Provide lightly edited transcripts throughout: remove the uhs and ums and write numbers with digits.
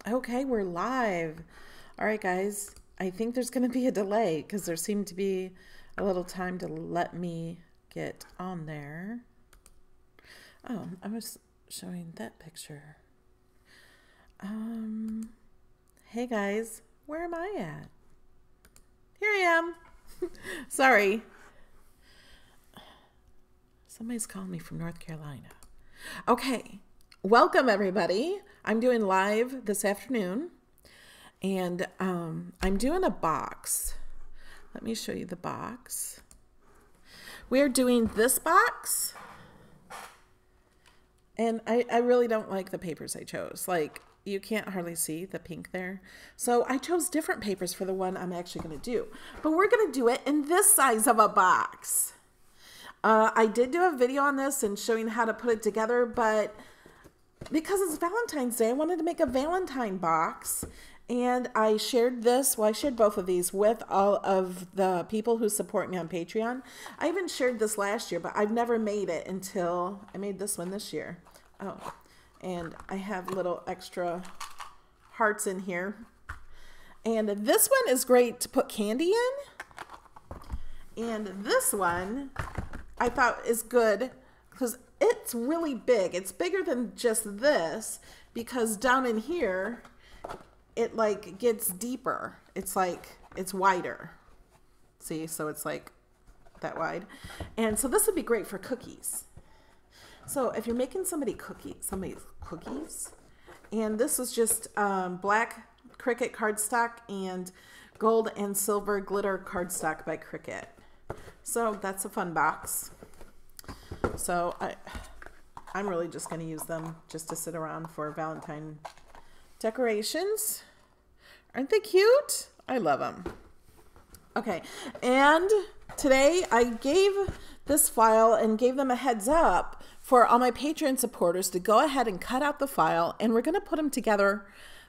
Okay, we're live. All right, guys. I think there's going to be a delay because there seemed to be a little time to let me get on there. Oh, I was showing that picture. Hey guys, where am I at? Here I am. Sorry. Somebody's calling me from North Carolina. Okay, welcome everybody. I'm doing live this afternoon, and I'm doing a box. Let me show you the box. We're doing this box, and I really don't like the papers I chose. Like, you can't hardly see the pink there. So I chose different papers for the one I'm actually going to do. But we're going to do it in this size of a box. I did do a video on this and showing how to put it together, but because it's Valentine's Day, I wanted to make a Valentine box. And I shared this, well, I shared both of these with all of the people who support me on Patreon. I even shared this last year, but I've never made it until I made this one this year. Oh, and I have little extra hearts in here. And this one is great to put candy in. And this one I thought is good because it's really big. It's bigger than just this because down in here, it like gets deeper. It's like, it's wider. See, so it's like that wide. And so this would be great for cookies. So if you're making somebody's cookies, and this is just black Cricut cardstock and gold and silver glitter cardstock by Cricut. So that's a fun box. So I'm really just going to use them just to sit around for Valentine decorations. Aren't they cute? I love them. Okay, and today I gave this file and gave them a heads up for all my Patreon supporters to go ahead and cut out the file, and we're going to put them together.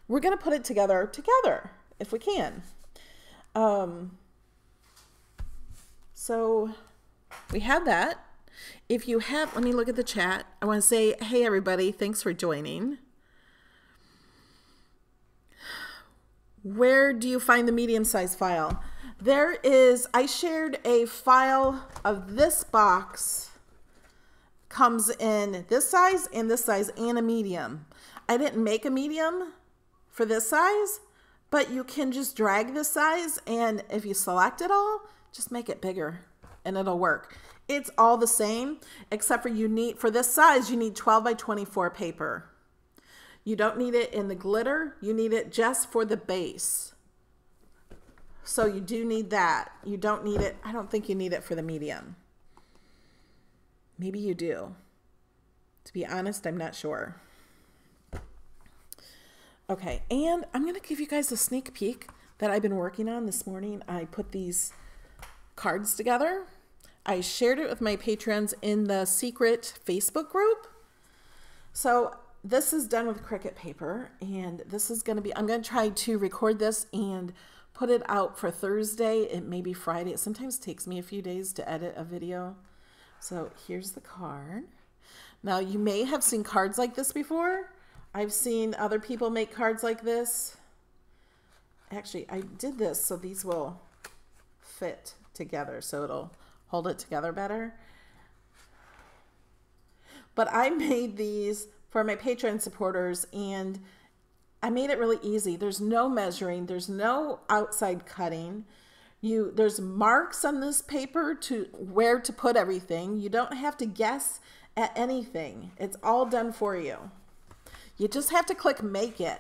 We're going to put it together if we can. So we have that. If you have, let me look at the chat. I want to say, hey everybody, thanks for joining. Where do you find the medium-sized file? There is, I shared a file of this box. Comes in this size and a medium. I didn't make a medium for this size, but you can just drag this size, and if you select it all, just make it bigger and it'll work. It's all the same, except for this size, you need 12 by 24 paper. You don't need it in the glitter. You need it just for the base. So you do need that. You don't need it. I don't think you need it for the medium. Maybe you do. To be honest, I'm not sure. Okay, and I'm going to give you guys a sneak peek that I've been working on this morning. I put these cards together. I shared it with my patrons in the secret Facebook group. So this is done with Cricut paper, and this is going to be, I'm going to try to record this and put it out for Thursday. It may be Friday. It sometimes takes me a few days to edit a video. So here's the card. Now you may have seen cards like this before. I've seen other people make cards like this. Actually, I did this so these will fit together, so it'll hold it together better. But I made these for my Patreon supporters, and I made it really easy. There's no measuring. There's no outside cutting. There's marks on this paper to where to put everything. You don't have to guess at anything. It's all done for you. You just have to click make it.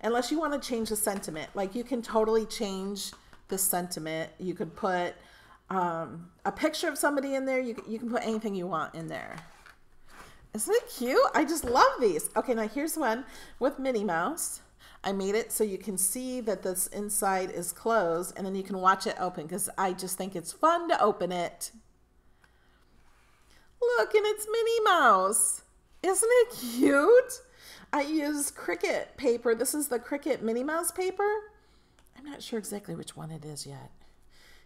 Unless you want to change the sentiment. Like, you can totally change the sentiment. You could put a picture of somebody in there. You can put anything you want in there. Isn't it cute? I just love these. Okay, now here's one with Minnie Mouse. I made it so you can see that this inside is closed, and then you can watch it open because I just think it's fun to open it. Look, and it's Minnie Mouse. Isn't it cute? I used Cricut paper. This is the Cricut Minnie Mouse paper. I'm not sure exactly which one it is yet.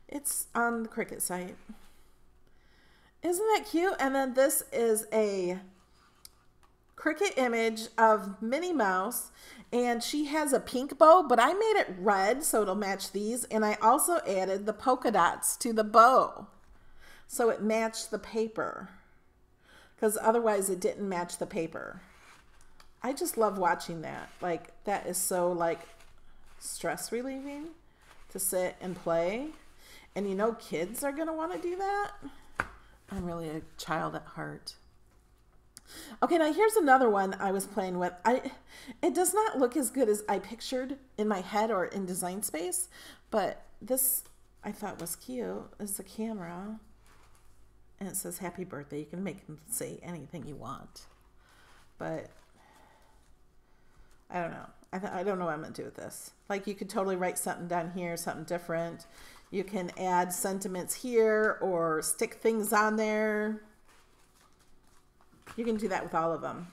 It's on the Cricut site. Isn't that cute? And then this is a Cricut image of Minnie Mouse, and she has a pink bow, but I made it red so it'll match these, and I also added the polka dots to the bow so it matched the paper, because otherwise it didn't match the paper. I just love watching that. Like, that is so like stress relieving to sit and play, and you know kids are gonna want to do that. I'm really a child at heart. Okay, now here's another one I was playing with. It does not look as good as I pictured in my head or in Design Space, but this I thought was cute. It's a camera, and it says happy birthday. You can make them say anything you want, but I don't know. I don't know what I'm going to do with this. Like, you could totally write something down here, something different. You can add sentiments here or stick things on there. You can do that with all of them.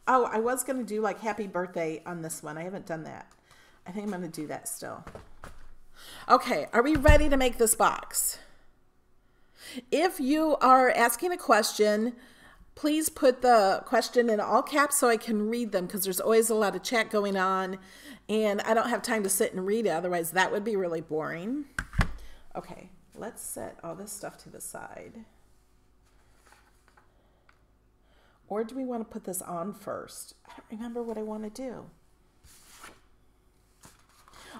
Oh, I was going to do like happy birthday on this one. I haven't done that. I think I'm going to do that still. Okay, are we ready to make this box? If you are asking a question, please put the question in all caps so I can read them, because there's always a lot of chat going on and I don't have time to sit and read it. Otherwise, that would be really boring. Okay, let's set all this stuff to the side. Or do we want to put this on first? I don't remember what I want to do.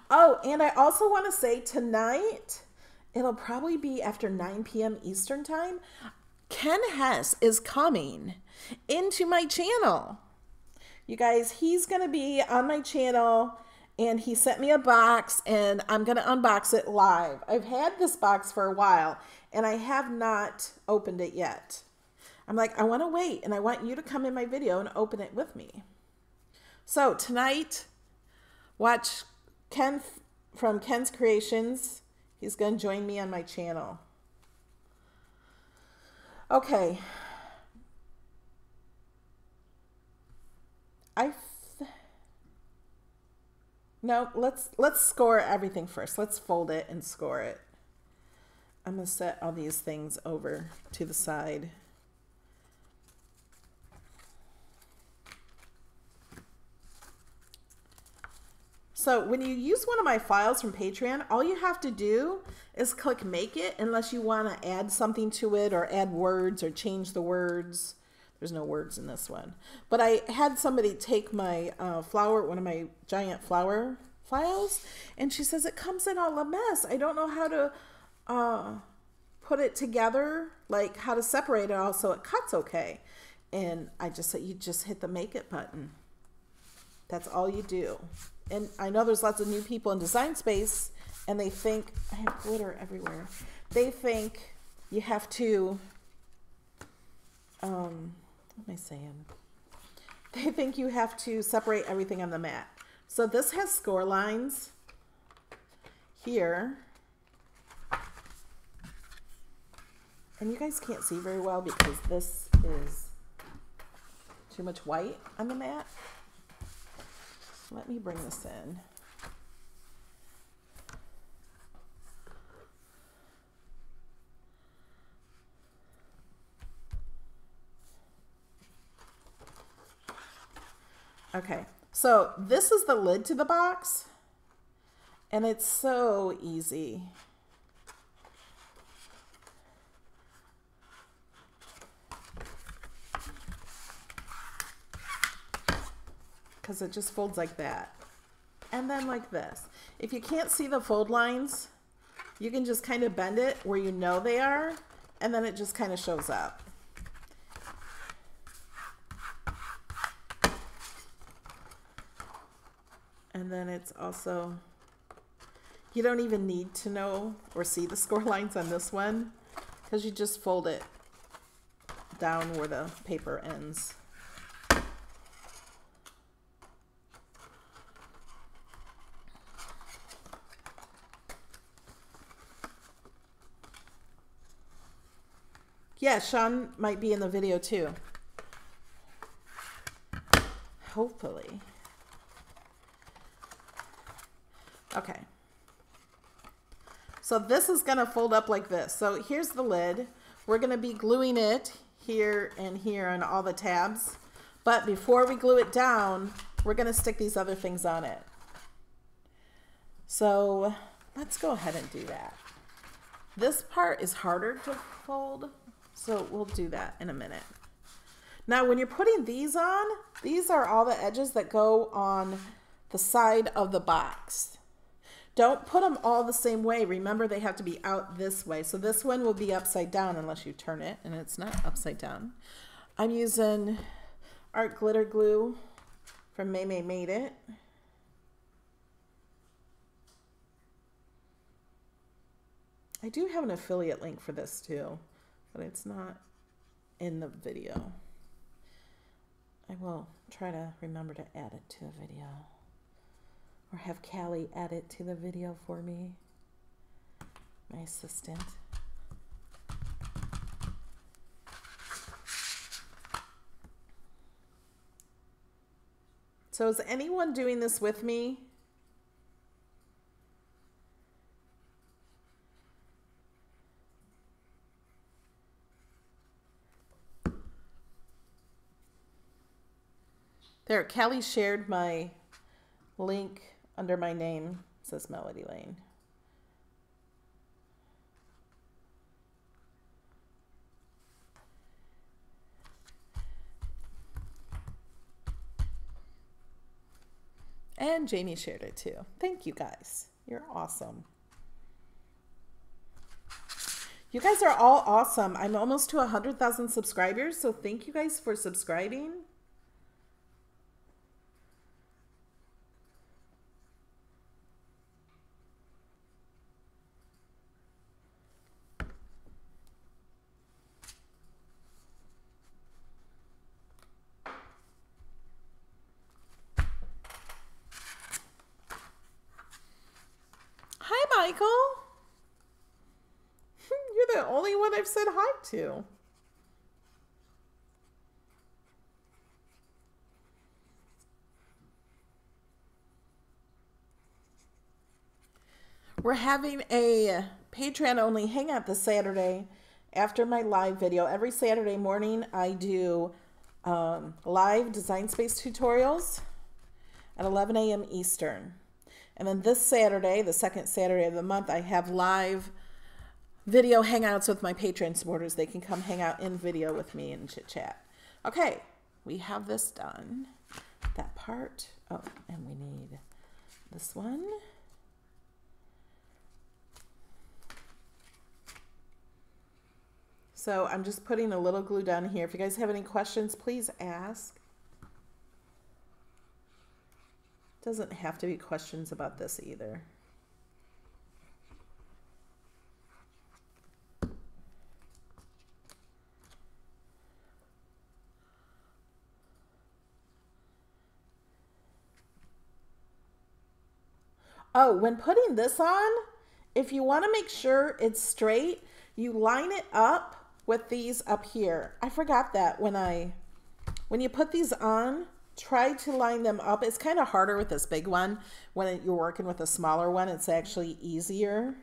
Oh, and I also want to say tonight, it'll probably be after 9 p.m. Eastern time, Ken Hess is coming into my channel. You guys, he's going to be on my channel, and he sent me a box, and I'm going to unbox it live. I've had this box for a while, and I have not opened it yet. I'm like, I want to wait, and I want you to come in my video and open it with me. So tonight, watch Ken from Ken's Creations. He's going to join me on my channel. Okay. No, let's score everything first. Let's fold it and score it. I'm going to set all these things over to the side. So when you use one of my files from Patreon, all you have to do is click make it, unless you want to add something to it or add words or change the words. There's no words in this one. But I had somebody take my flower, one of my giant flower files, and she says it comes in all a mess. I don't know how to put it together, like how to separate it all so it cuts okay. And I just said, you just hit the make it button. That's all you do. And I know there's lots of new people in Design Space, and they think, I have glitter everywhere. They think you have to, what am I saying? They think you have to separate everything on the mat. So this has score lines here. And you guys can't see very well because this is too much white on the mat. Let me bring this in. Okay, so this is the lid to the box, and it's so easy. Because it just folds like that. And then like this. If you can't see the fold lines, you can just kind of bend it where you know they are, and then it just kind of shows up. And then it's also, you don't even need to know or see the score lines on this one, because you just fold it down where the paper ends. Yeah, Sean might be in the video too. Hopefully. Okay. So this is going to fold up like this. So here's the lid. We're going to be gluing it here and here on all the tabs. But before we glue it down, we're going to stick these other things on it. So let's go ahead and do that. This part is harder to fold, so we'll do that in a minute. Now, when you're putting these on, these are all the edges that go on the side of the box. Don't put them all the same way. Remember, they have to be out this way. So this one will be upside down unless you turn it, and it's not upside down. I'm using Art Glitter Glue from May Made It. I do have an affiliate link for this too, but it's not in the video. I will try to remember to add it to the video. Or have Callie add it to the video for me, my assistant. So is anyone doing this with me? There, Callie shared my link under my name. It says Melody Lane. And Jamie shared it too. Thank you guys. You're awesome. You guys are all awesome. I'm almost to 100,000 subscribers, so thank you guys for subscribing. Hi, Michael. You're the only one I've said hi to. We're having a Patreon only hangout this Saturday after my live video. Every Saturday morning I do live design space tutorials at 11 a.m. Eastern. And then this Saturday, the second Saturday of the month, I have live video hangouts with my Patreon supporters. They can come hang out in video with me and chit chat. Okay, we have this done. That part. Oh, and we need this one. So I'm just putting a little glue down here. If you guys have any questions, please ask. Doesn't have to be questions about this either. Oh, when putting this on, if you want to make sure it's straight, you line it up with these up here. I forgot that when you put these on, try to line them up. It's kind of harder with this big one. When you're working with a smaller one, it's actually easier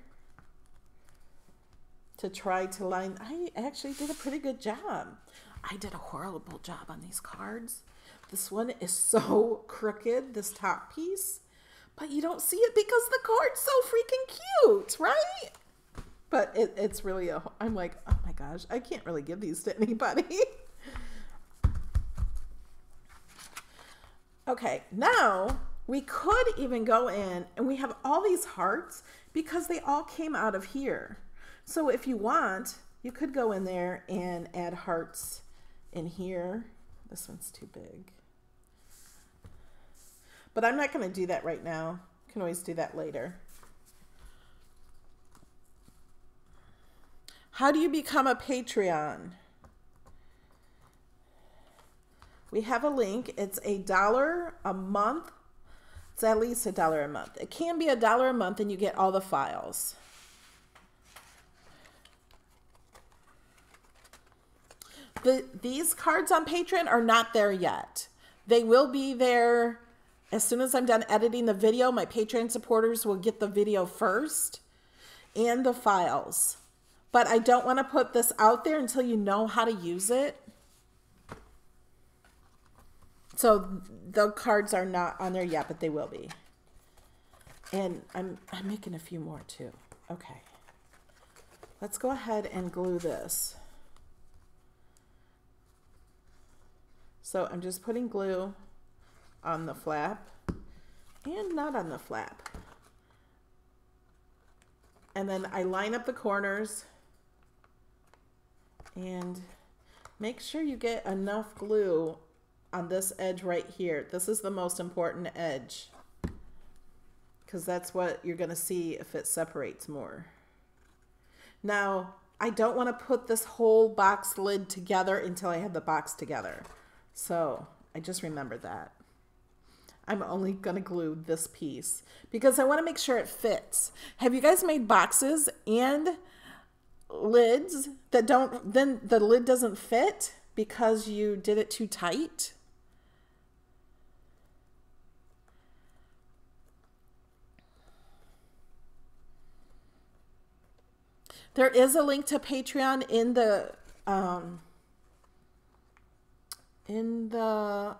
to try to line. I actually did a pretty good job. I did a horrible job on these cards. This one is so crooked, this top piece, but you don't see it because the card's so freaking cute, right? But it's really I'm like, oh my gosh, I can't really give these to anybody. Okay, now we could even go in and we have all these hearts because they all came out of here. So if you want, you could go in there and add hearts in here. This one's too big. But I'm not going to do that right now. You can always do that later. How do you become a Patreon? We have a link. It's $1 a month. It's at least $1 a month. It can be $1 a month and you get all the files. These cards on Patreon are not there yet. They will be there as soon as I'm done editing the video. My Patreon supporters will get the video first and the files. But I don't want to put this out there until you know how to use it. So the cards are not on there yet, but they will be. And I'm making a few more too. Okay. Let's go ahead and glue this. So I'm just putting glue on the flap and not on the flap. And then I line up the corners and make sure you get enough glue on this edge right here. This is the most important edge because that's what you're going to see if it separates more. Now, I don't want to put this whole box lid together until I have the box together. So I just remembered that. I'm only going to glue this piece because I want to make sure it fits. Have you guys made boxes and lids that then the lid doesn't fit because you did it too tight? There is a link to Patreon in the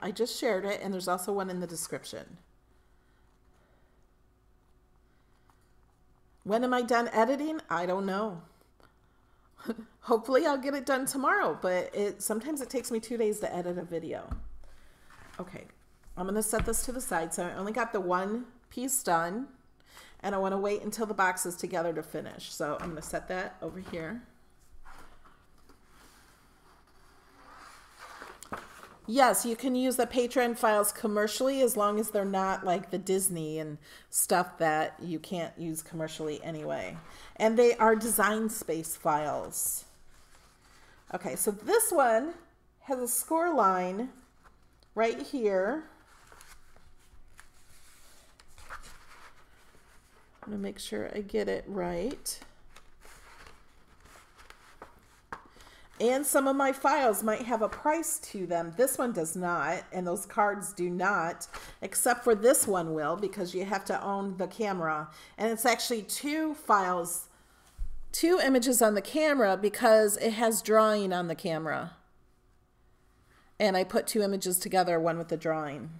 I just shared it, and there's also one in the description. When am I done editing? I don't know. Hopefully I'll get it done tomorrow, but sometimes it takes me 2 days to edit a video. Okay, I'm going to set this to the side. So I only got the one piece done, and I want to wait until the box is together to finish. So I'm going to set that over here. Yes, you can use the Patreon files commercially as long as they're not like the Disney and stuff that you can't use commercially anyway. And they are design space files. Okay, so this one has a score line right here. I'm going to make sure I get it right. And some of my files might have a price to them. This one does not, and those cards do not, except for this one will, because you have to own the camera. And it's actually 2 files, 2 images on the camera because it has drawing on the camera. And I put 2 images together, one with the drawing.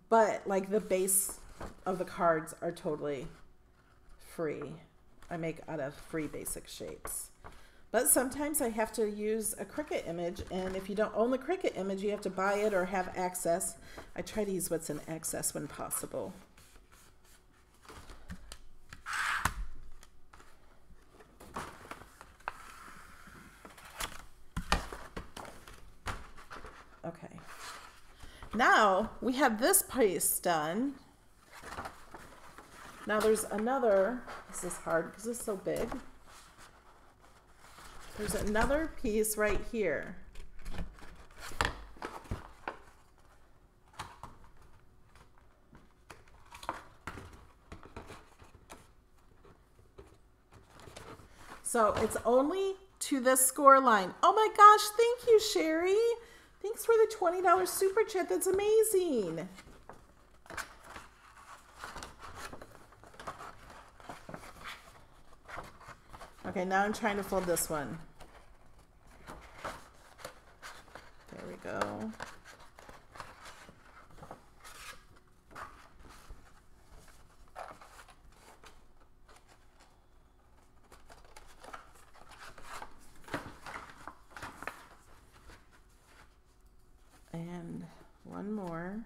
But like the base of the cards are totally free. I make out of free basic shapes. But sometimes I have to use a Cricut image, and if you don't own the Cricut image, you have to buy it or have access. I try to use what's in access when possible. Okay. Now we have this piece done. Now there's another, this is hard because it's so big. There's another piece right here. So it's only to this score line. Oh my gosh, thank you, Sherry. Thanks for the $20 super chat. That's amazing. Okay, now I'm trying to fold this one. There we go. And one more.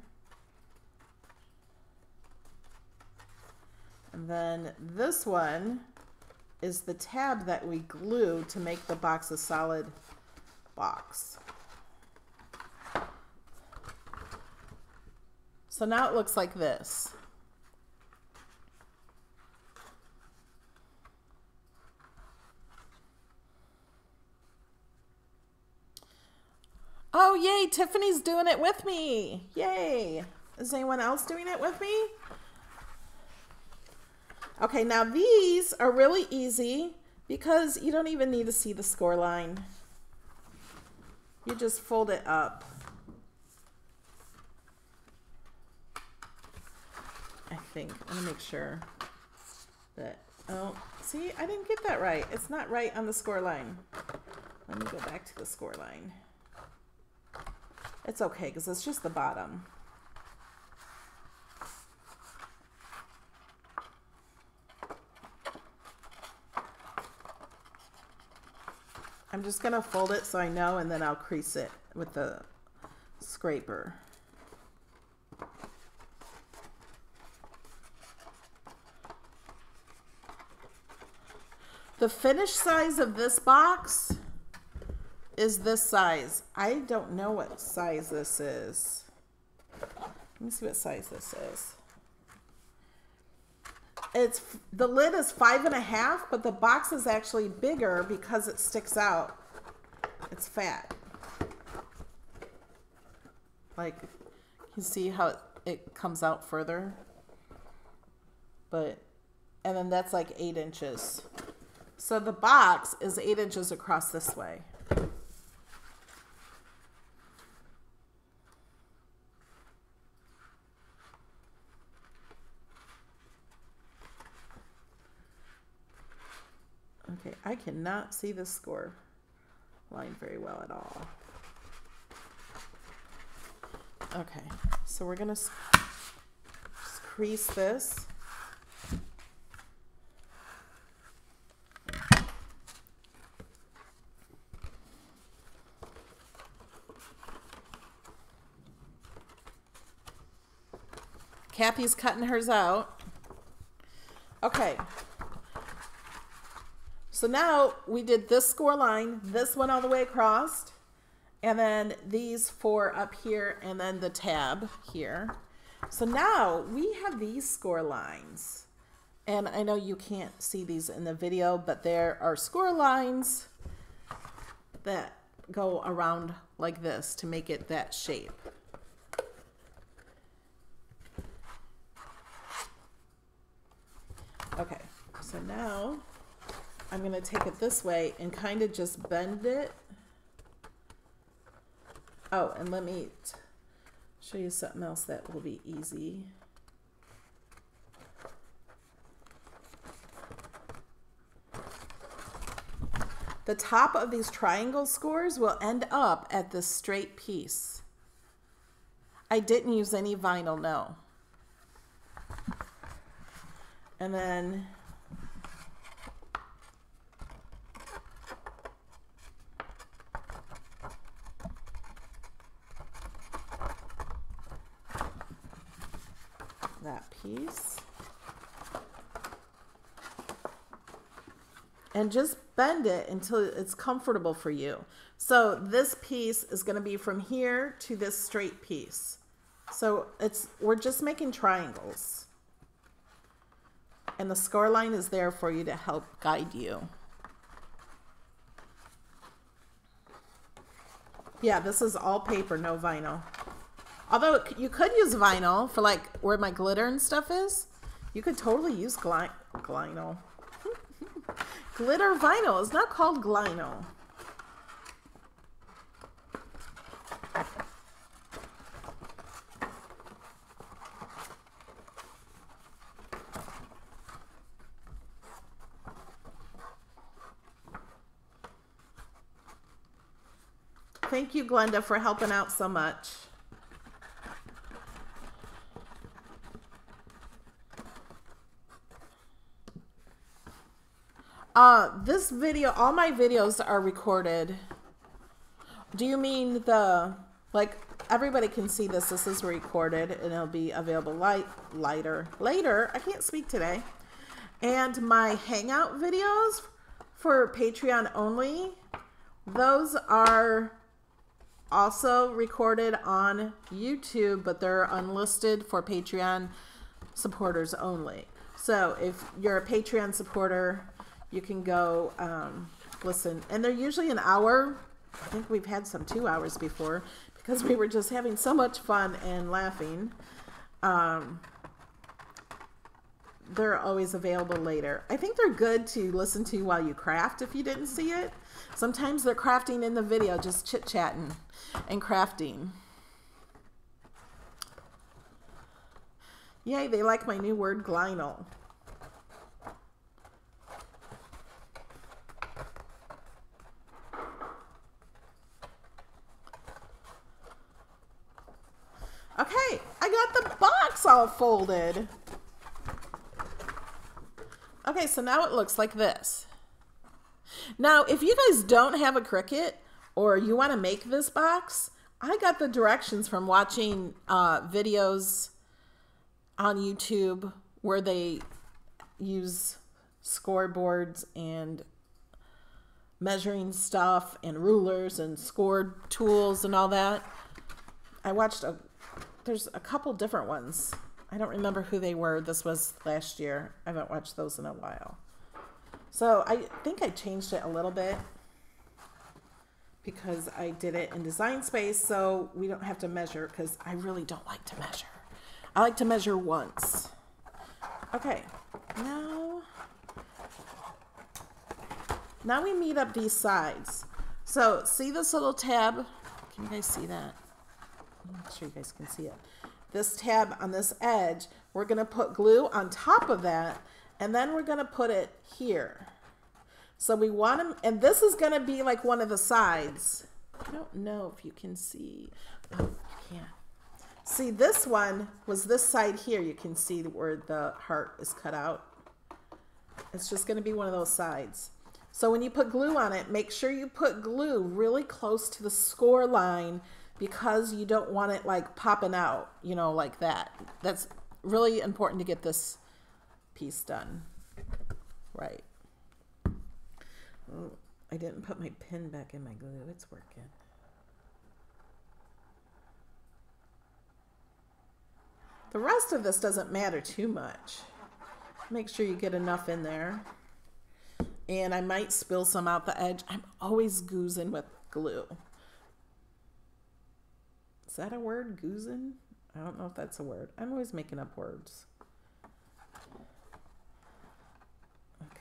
And then this one is the tab that we glue to make the box a solid box. So now it looks like this. Oh, yay, Tiffany's doing it with me. Yay. Is anyone else doing it with me? Okay, now these are really easy because you don't even need to see the score line. You just fold it up. I think. I'm going to make sure that, oh, see, I didn't get that right. It's not right on the score line. Let me go back to the score line. It's okay because it's just the bottom. I'm just going to fold it so I know, and then I'll crease it with the scraper. The finished size of this box is this size. I don't know what size this is. Let me see what size this is. The lid is 5.5, but the box is actually bigger because it sticks out. It's fat. Like, you see how it comes out further? And then that's like 8 inches. So the box is 8 inches across this way. Okay, I cannot see the score line very well at all. Okay, so we're going to crease this. Kathy's cutting hers out. Okay. So now we did this score line, this one all the way across, and then these 4 up here, and then the tab here. So now we have these score lines. And I know you can't see these in the video, but there are score lines that go around like this to make it that shape. Okay, so now I'm going to take it this way and kind of just bend it. Oh, and let me show you something else that will be easy. The top of these triangle scores will end up at this straight piece. I didn't use any vinyl, no. And then that piece. And just bend it until it's comfortable for you. So this piece is going to be from here to this straight piece. So we're just making triangles. And the score line is there for you to help guide you. Yeah, this is all paper, no vinyl. Although you could use vinyl for like where my glitter and stuff is. You could totally use vinyl. Glitter vinyl is not called glino. Thank you, Glenda, for helping out so much. This video, all my videos are recorded. Do you mean like everybody can see this? This is recorded and it'll be available later. I can't speak today. And my Hangout videos for Patreon only, those are also recorded on YouTube, but they're unlisted for Patreon supporters only. So if you're a Patreon supporter, you can go listen. And they're usually an hour. I think we've had some 2 hours before because we were just having so much fun and laughing. They're always available later. I think they're good to listen to while you craft if you didn't see it. Sometimes they're crafting in the video, just chit-chatting and crafting. Yay, they like my new word, glino. box all folded. Okay, so now it looks like this. Now, if you guys don't have a Cricut or you want to make this box, I got the directions from watching videos on YouTube where they use scoreboards and measuring stuff and rulers and score tools and all that. I watched there's a couple different ones. I don't remember who they were. This was last year. I haven't watched those in a while. So I think I changed it a little bit because I did it in Design Space, so we don't have to measure, because I really don't like to measure. I like to measure once. Okay, now we meet up these sides. So see this little tab? Can you guys see that? I'm not sure you guys can see it. This tab on this edge, we're going to put glue on top of that, and then we're going to put it here. So we want them, and this is going to be like one of the sides. I don't know if you can see. Oh, you can't. See, this one was this side here. You can see where the heart is cut out. It's just going to be one of those sides. So when you put glue on it, make sure you put glue really close to the score line, because you don't want it like popping out, you know, like that. That's really important to get this piece done right. Oh, I didn't put my pin back in my glue. It's working. The rest of this doesn't matter too much. Make sure you get enough in there. And I might spill some out the edge. I'm always goozing with glue. Is that a word, goozing? I don't know if that's a word. I'm always making up words. Okay.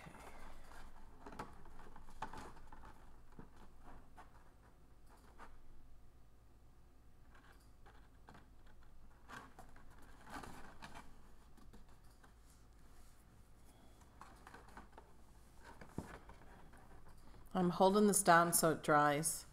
I'm holding this down so it dries.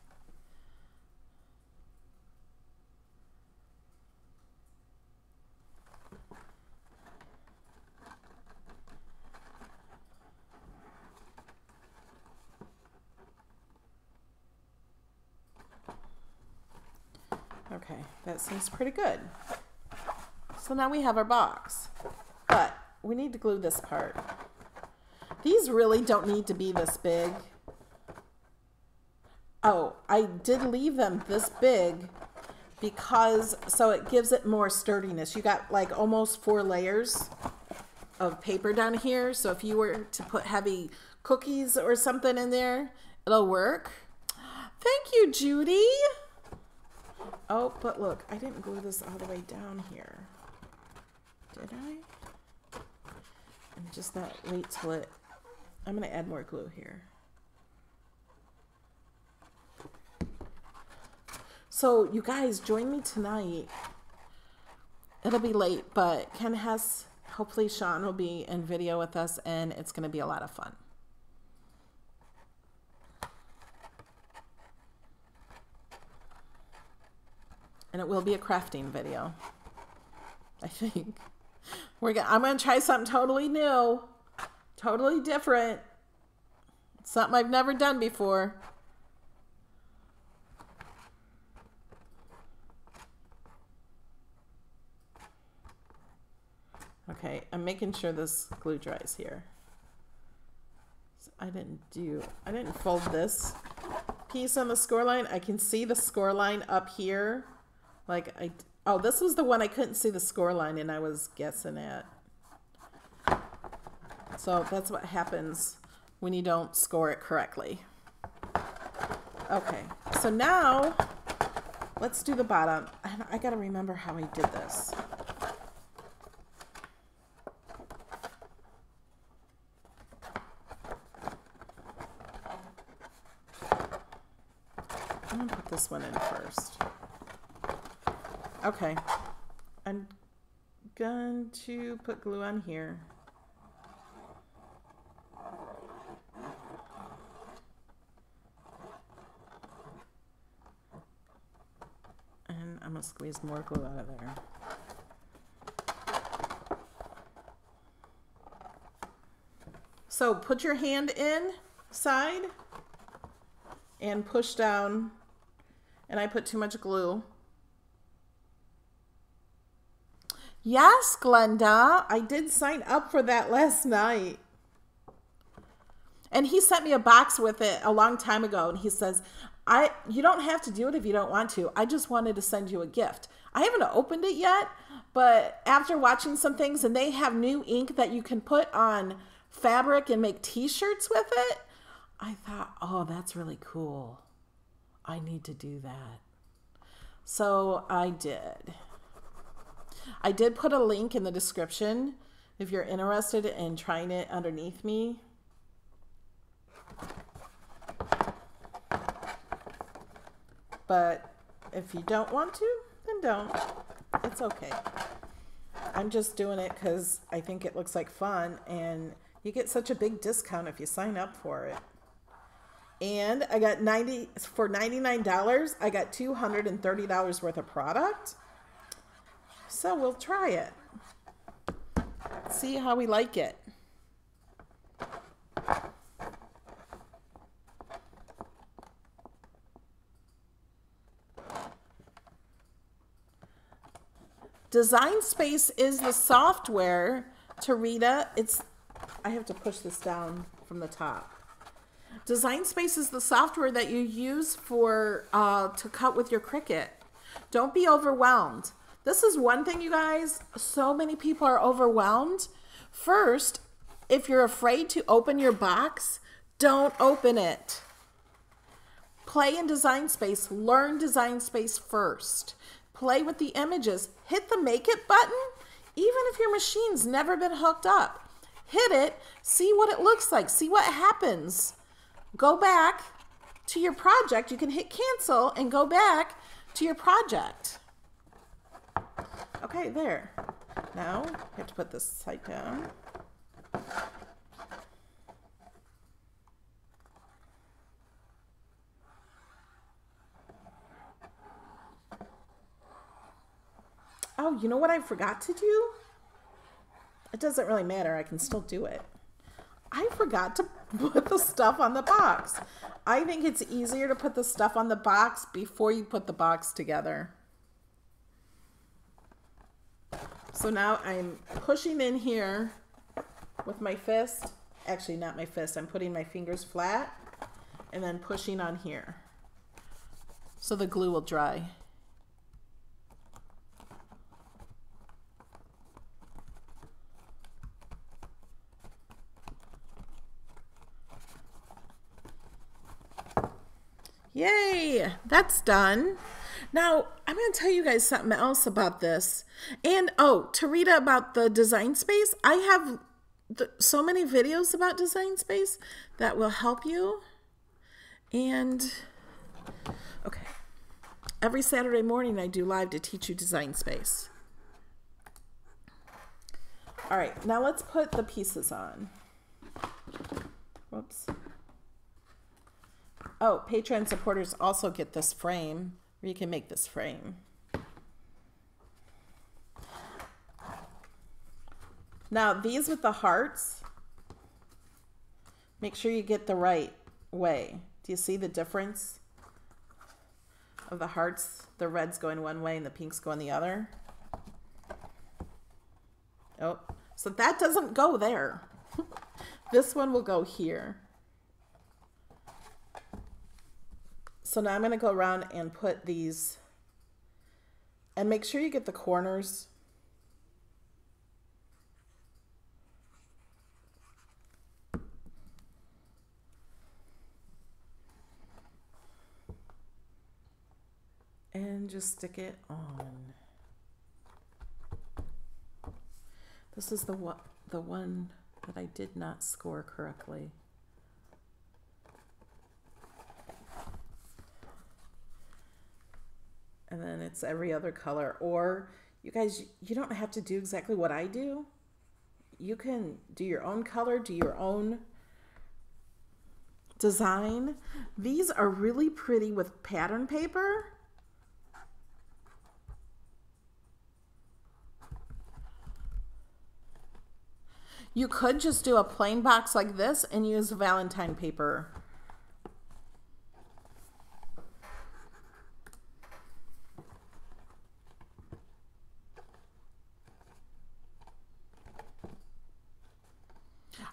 Okay, that seems pretty good. So now we have our box, but we need to glue this part. These really don't need to be this big. Oh, I did leave them this big because, so it gives it more sturdiness. You got like almost 4 layers of paper down here. So if you were to put heavy cookies or something in there, it'll work. Thank you, Judy. Oh, but look, I didn't glue this all the way down here. Did I? And just not wait till it, I'm going to add more glue here. So you guys, join me tonight. It'll be late, but Ken Hess, hopefully Sean will be in video with us, and it's going to be a lot of fun. And it will be a crafting video, I think. I'm going to try something totally new, totally different. Something I've never done before. Okay, I'm making sure this glue dries here. So I didn't fold this piece on the score line. I can see the score line up here. Oh, this was the one I couldn't see the score line and I was guessing at. So that's what happens when you don't score it correctly. Okay, so now let's do the bottom. I gotta remember how I did this. I'm gonna put this one in first. Okay, I'm going to put glue on here. And I'm gonna squeeze more glue out of there. So put your hand inside and push down. And I put too much glue. Yes, Glenda, I did sign up for that last night. And he sent me a box with it a long time ago. And he says, you don't have to do it if you don't want to. I just wanted to send you a gift. I haven't opened it yet, but after watching some things, and they have new ink that you can put on fabric and make t-shirts with it, I thought, oh, that's really cool. I need to do that. So I did. I did put a link in the description if you're interested in trying it underneath me. But if you don't want to, then don't. It's okay. I'm just doing it because I think it looks like fun, and you get such a big discount if you sign up for it. And I got for $99, I got $230 worth of product. So we'll try it. See how we like it. Design Space is the software, Tarita. I have to push this down from the top. Design Space is the software that you use for to cut with your Cricut. Don't be overwhelmed. This is one thing, you guys. So many people are overwhelmed. First, if you're afraid to open your box, don't open it. Play in Design Space. Learn Design Space first. Play with the images. Hit the Make It button, even if your machine's never been hooked up. Hit it. See what it looks like. See what happens. Go back to your project. You can hit cancel and go back to your project. Okay, there. Now, you have to put this side down. Oh, you know what I forgot to do? It doesn't really matter. I can still do it. I forgot to put the stuff on the box. I think it's easier to put the stuff on the box before you put the box together. So now I'm pushing in here with my fist. Actually, not my fist. I'm putting my fingers flat and then pushing on here so the glue will dry. Yay, that's done. Now, I'm going to tell you guys something else about this. And, oh, Tarita, about the Design Space. I have so many videos about Design Space that will help you. And, okay, every Saturday morning I do live to teach you Design Space. All right, now let's put the pieces on. Whoops. Oh, Patreon supporters also get this frame, where you can make this frame. Now, these with the hearts, make sure you get the right way. Do you see the difference of the hearts? The red's going one way and the pink's going the other. Oh, so that doesn't go there. This one will go here. So now I'm going to go around and put these, and make sure you get the corners. And just stick it on. This is the one that I did not score correctly. And then it's every other color. Or you guys, you don't have to do exactly what I do. You can do your own color, do your own design. These are really pretty with pattern paper. You could just do a plain box like this and use Valentine paper.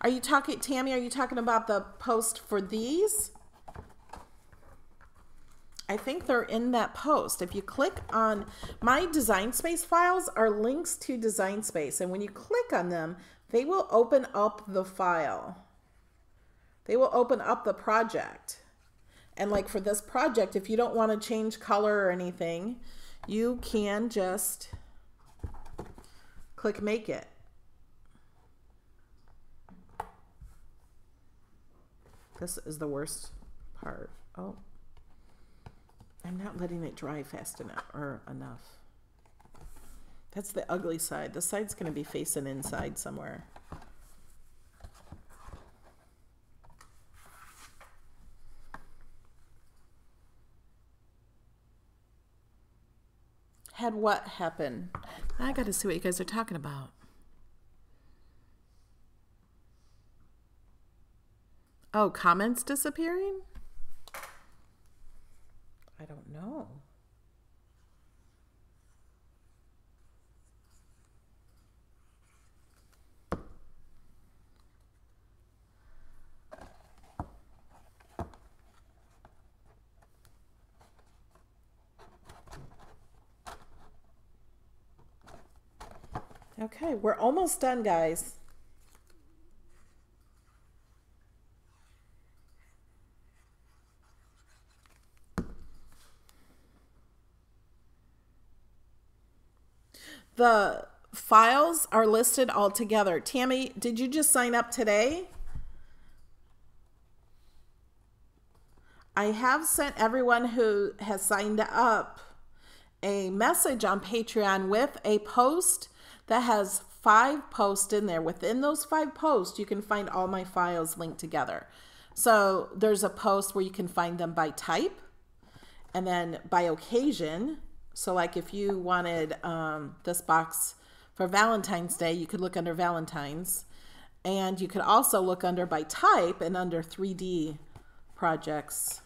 Are you talking, Tammy, are you talking about the post for these? I think they're in that post. If you click on my Design Space files are links to Design Space. And when you click on them, they will open up the file. They will open up the project. And like for this project, if you don't want to change color or anything, you can just click Make It. This is the worst part. Oh, I'm not letting it dry fast enough or enough. That's the ugly side. This side's going to be facing inside somewhere. Had what happen? I got to see what you guys are talking about. Oh, comments disappearing? I don't know. Okay, we're almost done, guys. The files are listed all together. Tammy, did you just sign up today? I have sent everyone who has signed up a message on Patreon with a post that has 5 posts in there. Within those 5 posts, you can find all my files linked together. So there's a post where you can find them by type and then by occasion. So like if you wanted this box for Valentine's Day, you could look under Valentine's. And you could also look under by type and under 3D projects.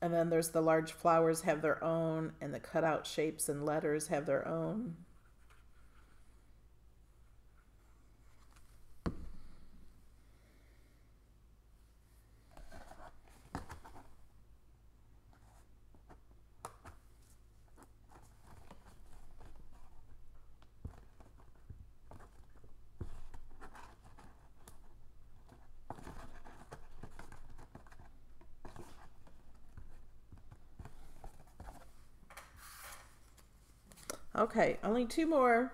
And then there's the large flowers have their own, and the cutout shapes and letters have their own. Okay, only 2 more.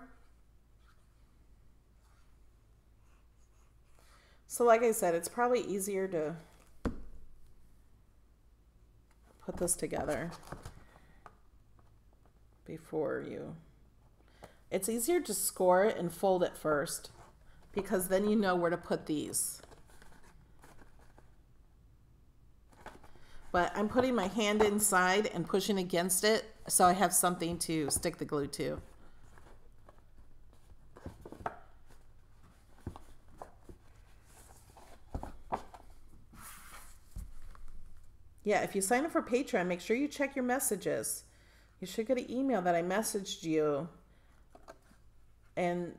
So like I said, it's probably easier to put this together before you. It's easier to score it and fold it first because then you know where to put these. But I'm putting my hand inside and pushing against it so I have something to stick the glue to. Yeah, if you sign up for Patreon, make sure you check your messages. You should get an email that I messaged you. And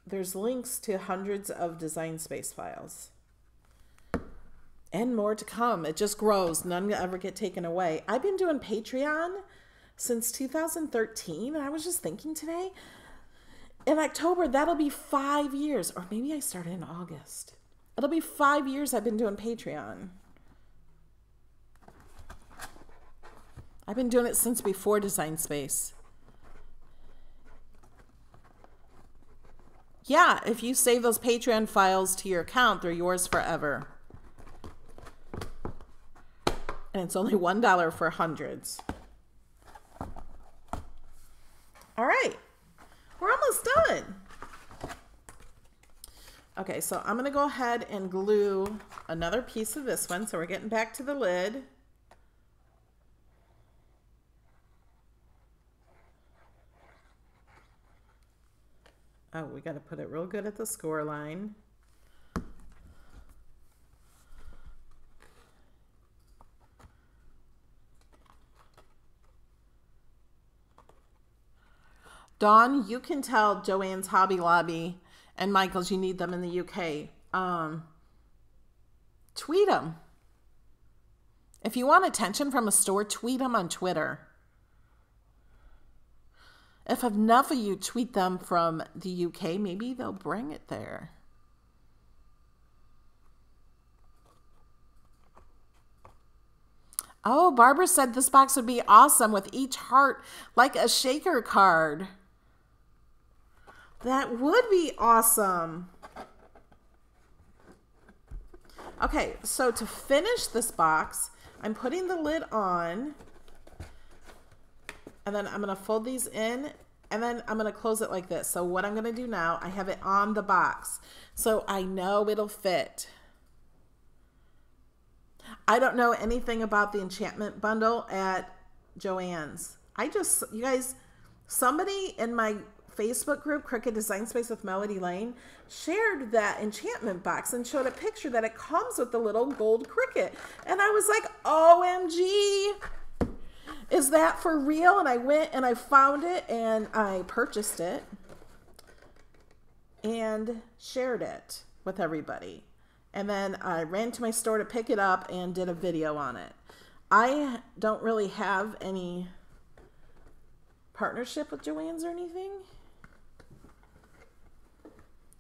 there's links to hundreds of Design Space files. And more to come. It just grows. None will ever get taken away. I've been doing Patreon since 2013. And I was just thinking today, in October, that'll be 5 years. Or maybe I started in August. It'll be 5 years I've been doing Patreon. I've been doing it since before Design Space. Yeah, if you save those Patreon files to your account, they're yours forever. And it's only $1 for hundreds. All right, we're almost done. Okay, so I'm gonna go ahead and glue another piece of this one. So we're getting back to the lid. we got to put it real good at the score line. Dawn, you can tell Joann's Hobby Lobby and Michael's you need them in the UK. Tweet them. If you want attention from a store, tweet them on Twitter. If enough of you tweet them from the UK, maybe they'll bring it there. Oh, Barbara said this box would be awesome with each heart like a shaker card. That would be awesome. Okay, so to finish this box, I'm putting the lid on, and then I'm going to fold these in, and then I'm going to close it like this. So what I'm going to do now, I have it on the box, so I know it'll fit. I don't know anything about the enchantment bundle at Joann's. You guys, somebody in my Facebook group, Cricut Design Space with Melody Lane, shared that enchantment box and showed a picture that it comes with the little gold Cricut. And I was like, OMG, is that for real? And I went and I found it and I purchased it and shared it with everybody. And then I ran to my store to pick it up and did a video on it. I don't really have any partnership with Joann's or anything.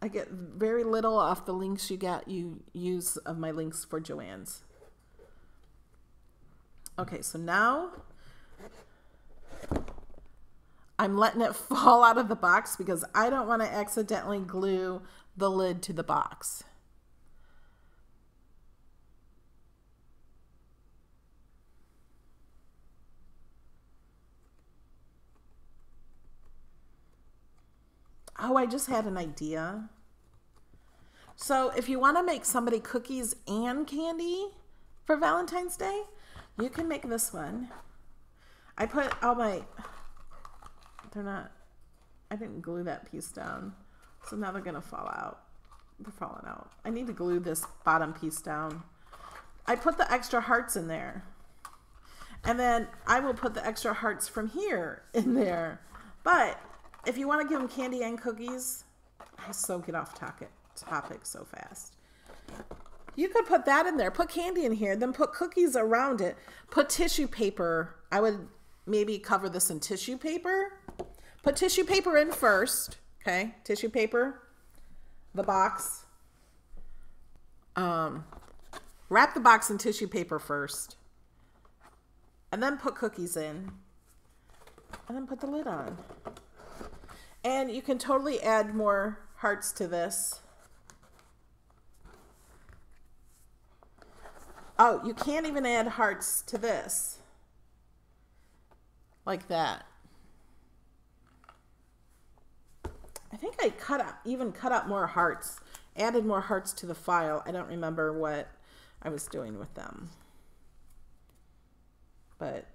I get very little off the links you use of my links for Joann's. Okay, so now I'm letting it fall out of the box because I don't want to accidentally glue the lid to the box. Oh, I just had an idea. So if you want to make somebody cookies and candy for Valentine's Day, you can make this one. I put all my, I didn't glue that piece down. So now they're going to fall out. They're falling out. I need to glue this bottom piece down. I put the extra hearts in there. And then I will put the extra hearts from here in there. But if you want to give them candy and cookies, I so get off topic so fast. You could put that in there. Put candy in here. Then put cookies around it. Put tissue paper. I would maybe cover this in tissue paper. Put tissue paper in first. Okay. Tissue paper. The box. Wrap the box in tissue paper first. And then put cookies in. And then put the lid on. And you can totally add more hearts to this. Oh, you can't even add hearts to this. Like that. I think I even cut out more hearts. Added more hearts to the file. I don't remember what I was doing with them. But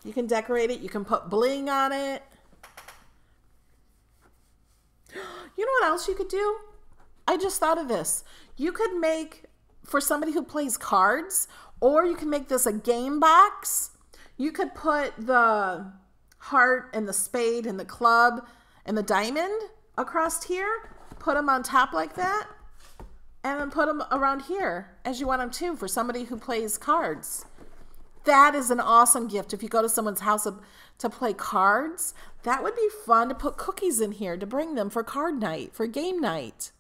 you can decorate it. You can put bling on it. You know what else you could do? I just thought of this. You could make, for somebody who plays cards, or you can make this a game box. You could put the heart and the spade and the club and the diamond across here. Put them on top like that. And then put them around here as you want them to for somebody who plays cards. That is an awesome gift. If you go to someone's house to play cards, that would be fun to put cookies in here to bring them for card night, for game night.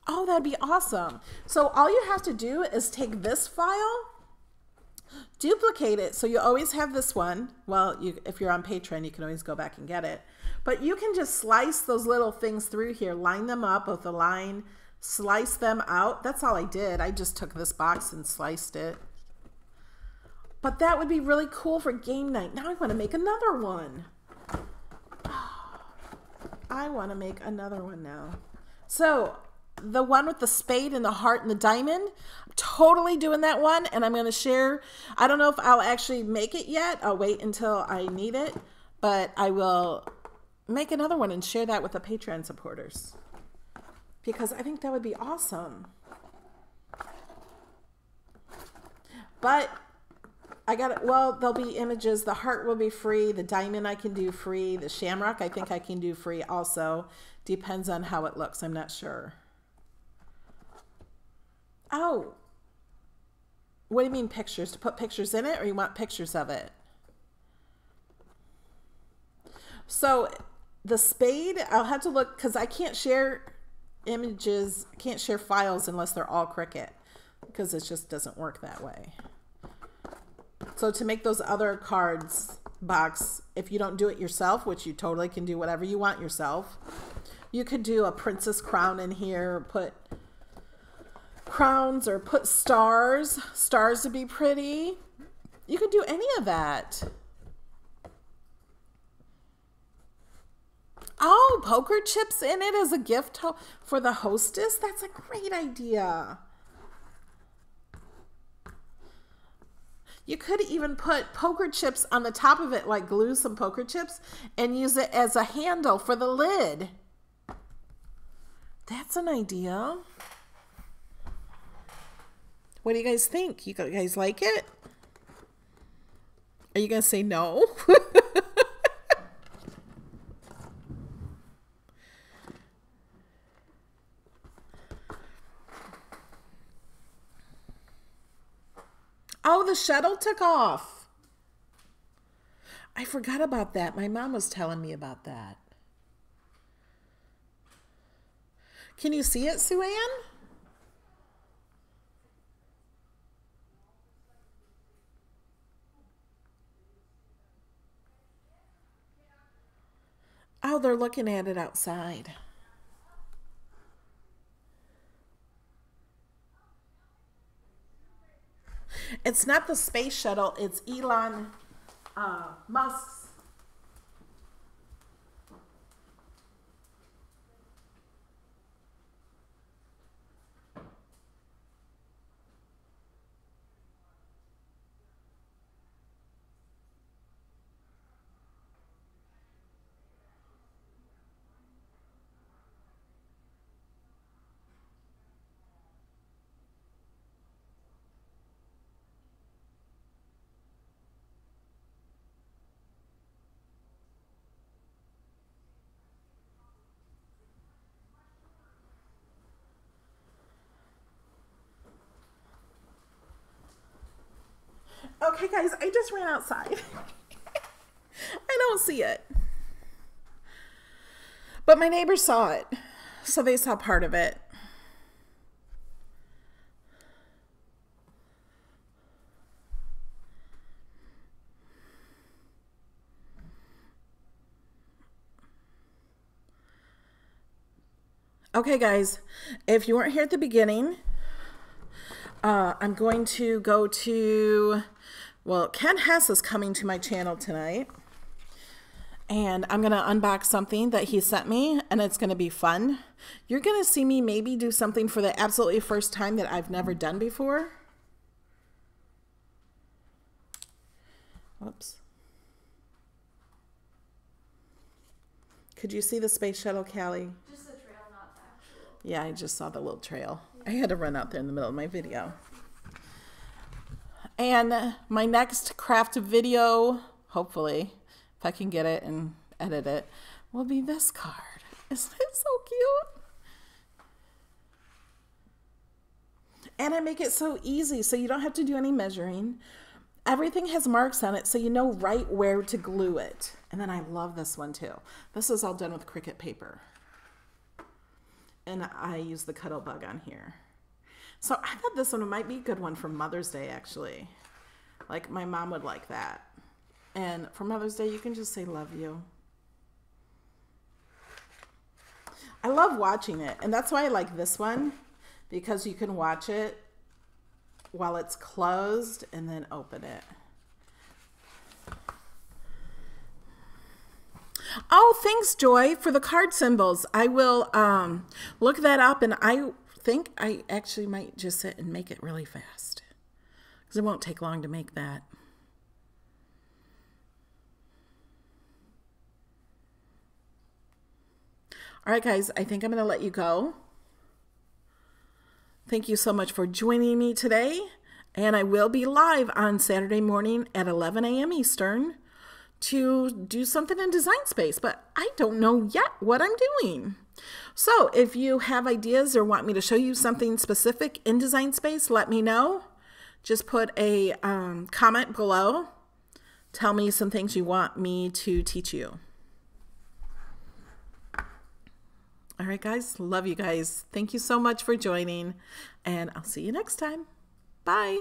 Oh, that'd be awesome. So all you have to do is take this file, duplicate it. So you always have this one. Well, if you're on Patreon, you can always go back and get it. But you can just slice those little things through here, line them up with a line, slice them out. That's all I did. I just took this box and sliced it. But that would be really cool for game night. Now I want to make another one. I want to make another one now. So the one with the spade and the heart and the diamond, I'm totally doing that one. And I'm going to share. I don't know if I'll actually make it yet. I'll wait until I need it. But I will make another one and share that with the Patreon supporters, because I think that would be awesome. But I got it. Well, there'll be images. The heart will be free. The diamond I can do free. The shamrock I think I can do free also. Depends on how it looks. I'm not sure. Oh. What do you mean pictures? To put pictures in it, or you want pictures of it? So the spade, I'll have to look, because I can't share images, can't share files unless they're all Cricut, because it just doesn't work that way. So to make those other cards box, if you don't do it yourself, which you totally can do whatever you want yourself, you could do a princess crown in here, put crowns, or put stars. Stars would be pretty. You could do any of that. Oh, poker chips in it as a gift for the hostess. That's a great idea. You could even put poker chips on the top of it, like glue some poker chips, and use it as a handle for the lid. That's an idea. What do you guys think? You guys like it? Are you going to say no? Oh, the shuttle took off. I forgot about that. My mom was telling me about that. Can you see it, Sue Ann? Oh, they're looking at it outside. It's not the space shuttle. It's Elon Musk's. Okay, guys, I just ran outside. I don't see it. But my neighbors saw it, so they saw part of it. Okay, guys, if you weren't here at the beginning, I'm going to go to, well, Ken Hess is coming to my channel tonight, and I'm going to unbox something that he sent me, and it's going to be fun. You're going to see me maybe do something for the absolutely first time that I've never done before. Whoops. Could you see the space shuttle, Callie? Just the trail, not the actual. Yeah, I just saw the little trail. I had to run out there in the middle of my video. And my next craft video, hopefully, if I can get it and edit it, will be this card. Isn't it so cute? And I make it so easy, so you don't have to do any measuring. Everything has marks on it, so you know right where to glue it. And then I love this one too. This is all done with Cricut paper. And I use the Cuddle Bug on here. So I thought this one might be a good one for Mother's Day, actually. Like, my mom would like that. And for Mother's Day, you can just say, love you. I love watching it. And that's why I like this one, because you can watch it while it's closed and then open it. Oh, thanks, Joy, for the card symbols. I will look that up, and I think I actually might just sit and make it really fast, because it won't take long to make that. All right, guys, I think I'm going to let you go. Thank you so much for joining me today. And I will be live on Saturday morning at 11 a.m. Eastern to do something in Design Space, but I don't know yet what I'm doing. So if you have ideas or want me to show you something specific in Design Space, let me know. Just put a comment below. Tell me some things you want me to teach you. All right, guys. Love you guys. Thank you so much for joining, and I'll see you next time. Bye.